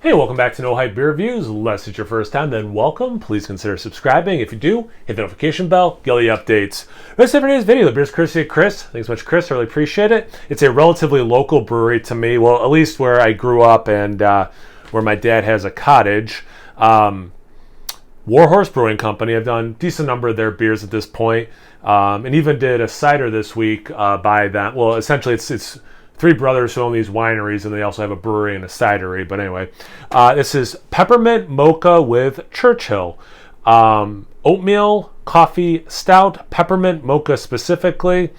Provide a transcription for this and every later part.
Hey, welcome back to No Hype Beer Reviews. Unless it's your first time, then welcome. Please consider subscribing. If you do, hit the notification bell, get all the updates. That's it for today's video. The beer's courtesy of Chris. Thanks so much, Chris. I really appreciate it. It's a relatively local brewery to me. Well, at least where I grew up and where my dad has a cottage. Warhorse Brewing Company. I've done a decent number of their beers at this point. And even did a cider this week by them. Well, essentially it's three brothers who own these wineries, and they also have a brewery and a cidery. But anyway, this is Peppermint Mocha with Churchill. Oatmeal, coffee, stout, peppermint mocha specifically.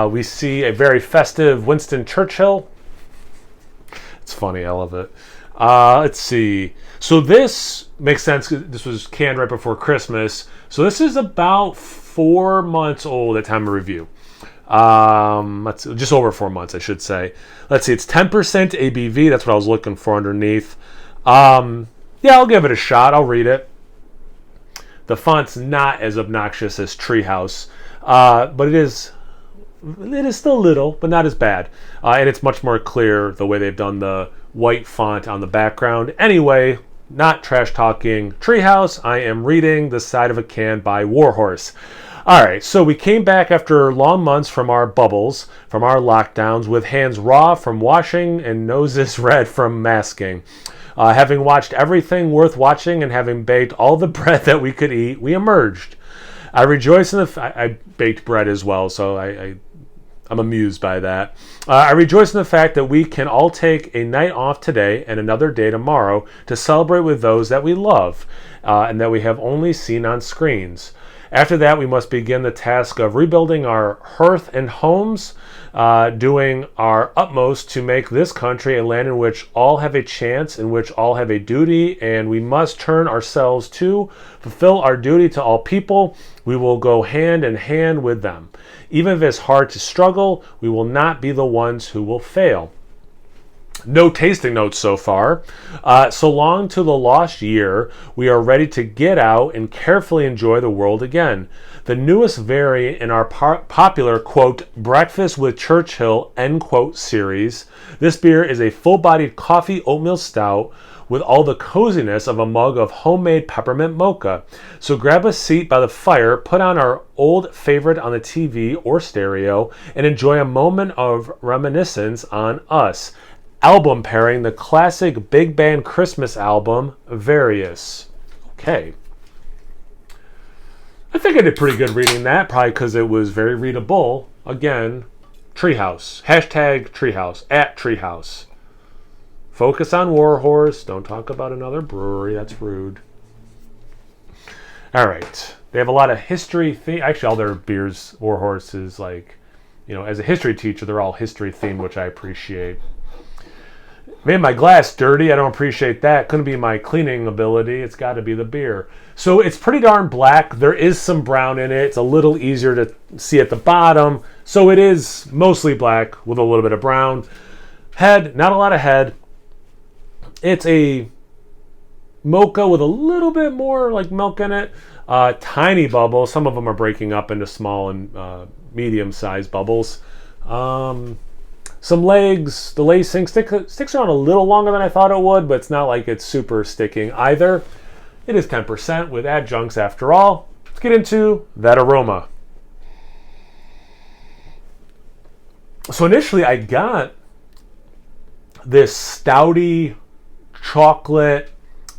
We see a very festive Winston Churchill. It's funny, I love it. Let's see. So this makes sense. This was canned right before Christmas. So this is about 4 months old at time of review. Just over 4 months, I should say. Let's see, it's 10% ABV. That's what I was looking for underneath. Yeah, I'll give it a shot. I'll read it. The font's not as obnoxious as Treehouse, but it is still little, but not as bad. And it's much more clear the way they've done the white font on the background. Anyway, not trash talking Treehouse. I am reading The Side of a Can by Warhorse. All right, so we came back after long months from our bubbles, from our lockdowns, with hands raw from washing and noses red from masking. Having watched everything worth watching and having baked all the bread that we could eat, we emerged. I rejoice in I baked bread as well, so I'm amused by that. I rejoice in the fact that we can all take a night off today and another day tomorrow to celebrate with those that we love and that we have only seen on screens. After that, we must begin the task of rebuilding our hearth and homes, doing our utmost to make this country a land in which all have a chance, in which all have a duty, and we must turn ourselves to fulfill our duty to all people. We will go hand in hand with them. Even if it's hard to struggle, we will not be the ones who will fail. No tasting notes so far. So long to the lost year, we are ready to get out and carefully enjoy the world again. The newest variant in our popular, quote, Breakfast with Churchill, end quote, series. This beer is a full-bodied coffee oatmeal stout with all the coziness of a mug of homemade peppermint mocha. So grab a seat by the fire, put on our old favorite on the TV or stereo, and enjoy a moment of reminiscence on us. Album pairing, the classic big band Christmas album, Various. Okay. I think I did pretty good reading that, probably because it was very readable. Again, Treehouse. Hashtag Treehouse. At Treehouse. Focus on Warhorse. Don't talk about another brewery. That's rude. All right. They have a lot of history. Actually, all their beers, Warhorse is like, as a history teacher, they're all history themed, which I appreciate. Made my glass dirty. I don't appreciate that. Couldn't be my cleaning ability. It's got to be the beer. So it's pretty darn black. There is some brown in it. It's a little easier to see at the bottom. So it is mostly black with a little bit of brown. Head, not a lot of head. It's a mocha with a little bit more like milk in it. Tiny bubbles. Some of them are breaking up into small and medium-sized bubbles. Some legs, the lacing sticks around a little longer than I thought it would, but it's not like it's super sticking either. It is 10% with adjuncts after all. Let's get into that aroma. So initially I got this stouty chocolate,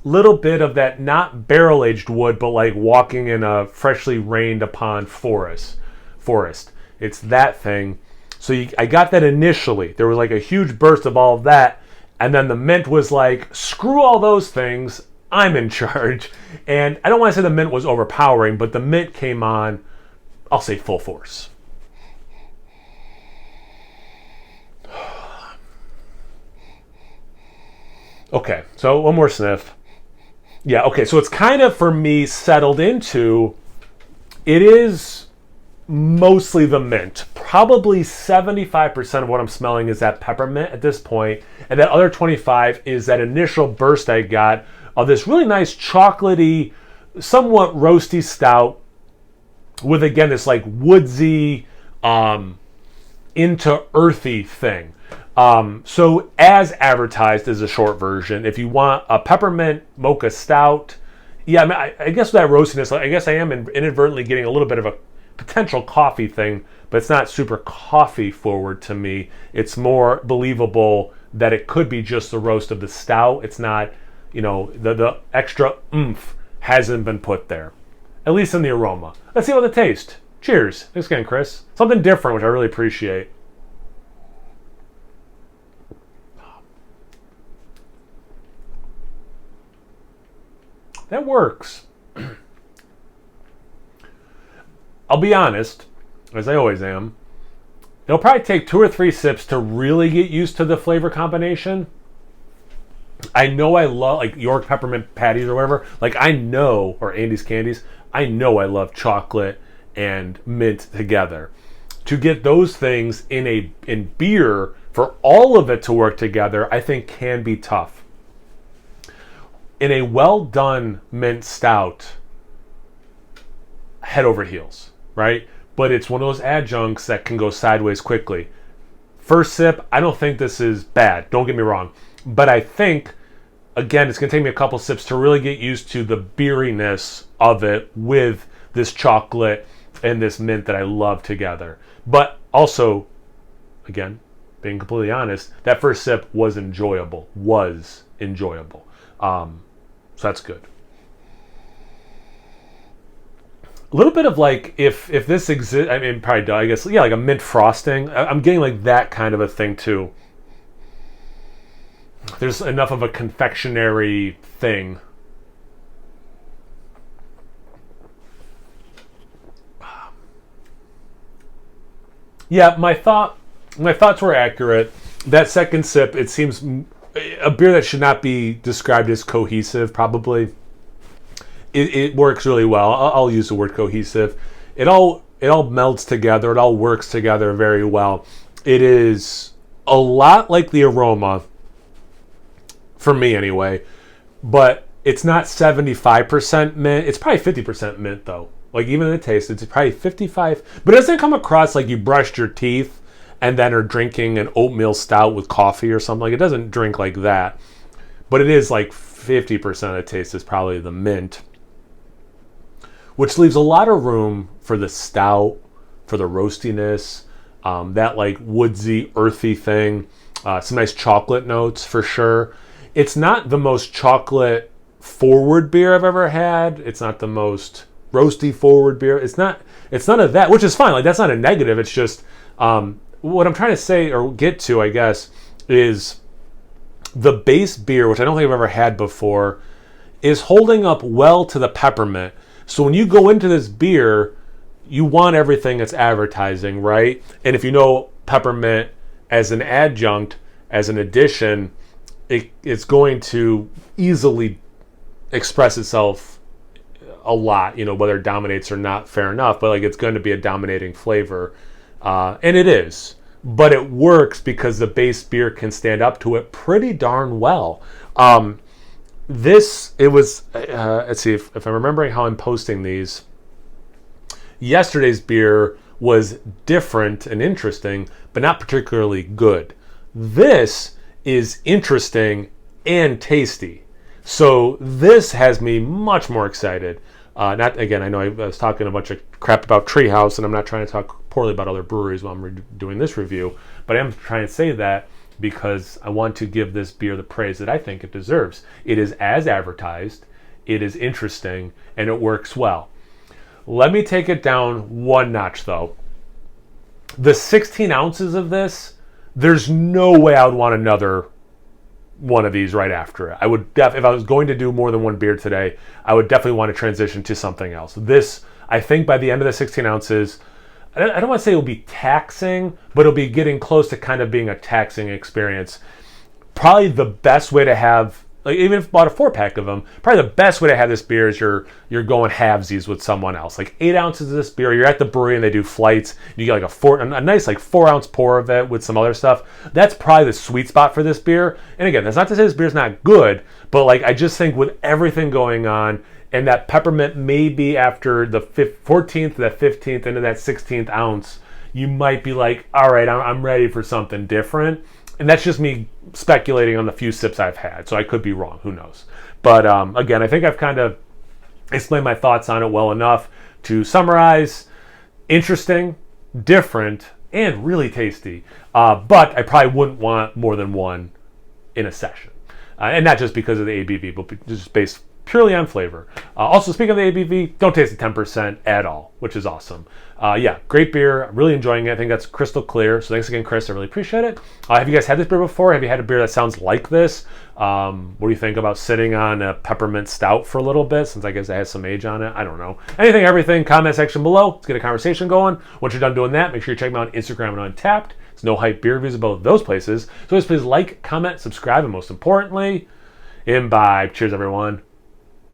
little bit of that not barrel-aged wood, but like walking in a freshly rained upon forest. It's that thing. So I got that initially. There was like a huge burst of all of that. And then the mint was like, screw all those things. I'm in charge. And I don't want to say the mint was overpowering, but the mint came on, I'll say full force. Okay, so one more sniff. Yeah, okay, so it's kind of, for me, settled into, it is mostly the mint. Probably 75% of what I'm smelling is that peppermint at this point, and that other 25 is that initial burst I got of this really nice chocolatey, somewhat roasty stout with, again, this like woodsy, into earthy thing. So as advertised is a short version. If you want a peppermint mocha stout, yeah, I mean, I guess that roastiness, I guess I am inadvertently getting a little bit of a potential coffee thing, but it's not super coffee forward to me. It's more believable that it could be just the roast of the stout. It's not, the extra oomph hasn't been put there, at least in the aroma. Let's see what the taste. Cheers. Thanks again, Chris. Something different, which I really appreciate. That works. I'll be honest, as I always am. It'll probably take 2 or 3 sips to really get used to the flavor combination. I know I love, like, York peppermint patties or whatever. Like, I know, or Andy's candies, I know I love chocolate and mint together. To get those things in beer, for all of it to work together, I think can be tough. In a well-done mint stout, head over heels, right? But it's one of those adjuncts that can go sideways quickly. First sip, I don't think this is bad. Don't get me wrong. But I think, again, it's going to take me a couple sips to really get used to the beeriness of it with this chocolate and this mint that I love together. But also, again, being completely honest, that first sip was enjoyable. So that's good. A little bit of like, if this exists, I mean, probably, I guess, yeah, like a mint frosting. I'm getting like that kind of a thing too. There's enough of a confectionery thing. Yeah, my thoughts were accurate. That second sip, it seems a beer that should not be described as cohesive, probably. It works really well. I'll use the word cohesive. It all melds together. It all works together very well. It is a lot like the aroma, for me anyway, but it's not 75% mint. It's probably 50% mint though. Like even in the taste, it's probably 55. But it doesn't come across like you brushed your teeth and then are drinking an oatmeal stout with coffee or something. Like it doesn't drink like that. But it is like 50% of the taste is probably the mint, which leaves a lot of room for the stout, for the roastiness, that like woodsy, earthy thing. Some nice chocolate notes for sure. It's not the most chocolate forward beer I've ever had. It's not the most roasty forward beer. It's none of that, which is fine. Like that's not a negative. It's just what I'm trying to say or get to, I guess, is the base beer, which I don't think I've ever had before, is holding up well to the peppermint. So when you go into this beer, you want everything that's advertising, right? And if you know peppermint as an adjunct, as an addition, it's going to easily express itself a lot, whether it dominates or not, fair enough, but like it's going to be a dominating flavor. And it is. But it works because the base beer can stand up to it pretty darn well. Let's see if I'm remembering how I'm posting these. Yesterday's beer was different and interesting, but not particularly good. This is interesting and tasty. So this has me much more excited. I know I was talking a bunch of crap about Treehouse, and I'm not trying to talk poorly about other breweries while I'm doing this review, but I am trying to say that because I want to give this beer the praise that I think it deserves. It is as advertised, it is interesting, and it works well. Let me take it down one notch, though. The 16 ounces of this, there's no way I would want another one of these right after it. I would if I was going to do more than one beer today, I would definitely want to transition to something else. This, I think by the end of the 16 ounces, I don't want to say it'll be taxing, but it'll be getting close to kind of being a taxing experience. Probably the best way to have, like even if you bought a 4-pack of them, probably the best way to have this beer is you're going halvesies with someone else. Like 8 ounces of this beer, you're at the brewery and they do flights. You get like a nice like 4-ounce pour of it with some other stuff. That's probably the sweet spot for this beer. And again, that's not to say this beer's not good, but like I just think with everything going on, and that peppermint maybe after the 14th, that 15th, into that 16th ounce, you might be like, all right, I'm ready for something different. And that's just me speculating on the few sips I've had, so I could be wrong. Who knows? But again, I think I've kind of explained my thoughts on it well enough to summarize. Interesting, different, and really tasty. But I probably wouldn't want more than one in a session. And not just because of the ABV, but just based purely on flavor. Also, speaking of the ABV, don't taste the 10% at all, which is awesome. Yeah, great beer. I'm really enjoying it. I think that's crystal clear. So thanks again, Chris. I really appreciate it. Have you guys had this beer before? Have you had a beer that sounds like this? What do you think about sitting on a Peppermint Stout for a little bit, since I guess it has some age on it? I don't know. Anything, everything, comment section below. Let's get a conversation going. Once you're done doing that, make sure you check me out on Instagram and Untapped. It's No Hype Beer Reviews at both of those places. So please like, comment, subscribe, and most importantly, imbibe. Cheers, everyone.